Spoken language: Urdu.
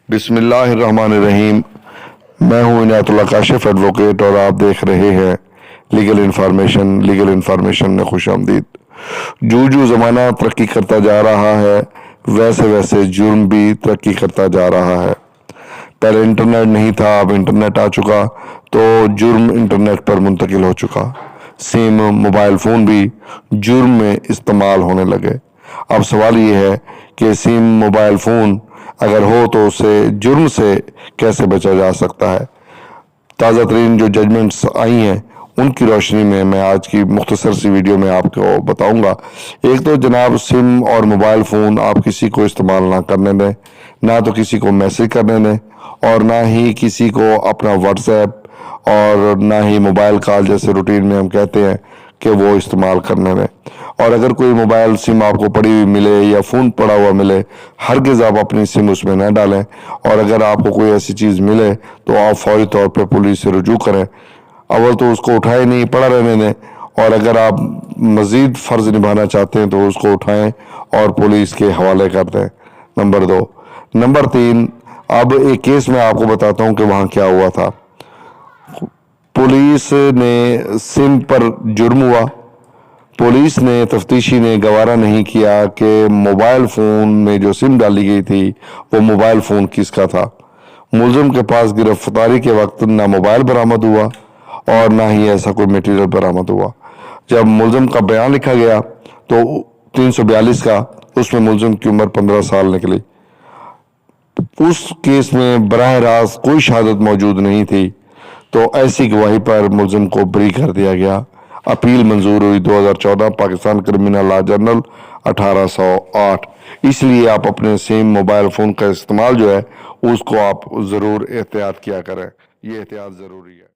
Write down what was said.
بسم اللہ الرحمن الرحیم۔ میں ہوں عنایت اللہ کاشف ایڈوکیٹ اور آپ دیکھ رہے ہیں لیگل انفارمیشن میں خوش آمدید۔ جو زمانہ ترقی کرتا جا رہا ہے ویسے جرم بھی ترقی کرتا جا رہا ہے۔ پہلے انٹرنیٹ نہیں تھا، اب انٹرنیٹ آ چکا تو جرم انٹرنیٹ پر منتقل ہو چکا۔ سم موبائل فون بھی جرم میں استعمال ہونے لگے۔ اب سوال یہ ہے کہ سم موبائل فون اگر ہو تو اسے جرم سے کیسے بچا جا سکتا ہے۔ تازہ ترین جو ججمنٹس آئی ہیں ان کی روشنی میں میں آج کی مختصر سی ویڈیو میں آپ کو بتاؤں گا۔ ایک تو جناب، سم اور موبائل فون آپ کسی کو استعمال نہ کرنے دیں، نہ تو کسی کو میسج کرنے دیں اور نہ ہی کسی کو اپنا واٹس ایپ اور نہ ہی موبائل کال جیسے روٹین میں ہم کہتے ہیں کہ وہ استعمال کرنے دیں۔ اور اگر کوئی موبائل سم آپ کو پڑی ہوئی ملے یا فون پڑا ہوا ملے، ہرگز آپ اپنی سم اس میں نہ ڈالیں، اور اگر آپ کو کوئی ایسی چیز ملے تو آپ فوری طور پہ پولیس سے رجوع کریں۔ اول تو اس کو اٹھائے نہیں، پڑا رہنے دیں، اور اگر آپ مزید فرض نبھانا چاہتے ہیں تو اس کو اٹھائیں اور پولیس کے حوالے کر دیں۔ نمبر 2۔ نمبر 3، اب ایک کیس میں آپ کو بتاتا ہوں کہ وہاں کیا ہوا تھا۔ پولیس نے سم پر جرم ہوا، پولیس نے تفتیشی نے گوارا نہیں کیا کہ موبائل فون میں جو سم ڈالی گئی تھی وہ موبائل فون کس کا تھا۔ ملزم کے پاس گرفتاری کے وقت نہ موبائل برآمد ہوا اور نہ ہی ایسا کوئی میٹیریل برآمد ہوا۔ جب ملزم کا بیان لکھا گیا تو 342 کا، اس میں ملزم کی عمر 15 سال نکلی۔ اس کیس میں براہ راست کوئی شہادت موجود نہیں تھی تو ایسی گواہی پر ملزم کو بری کر دیا گیا۔ اپیل منظور ہوئی 2014 پاکستان کرمنل لا جرنل 1808۔ اس لیے آپ اپنے سیم موبائل فون کا استعمال جو ہے اس کو آپ ضرور احتیاط کیا کریں، یہ احتیاط ضروری ہے۔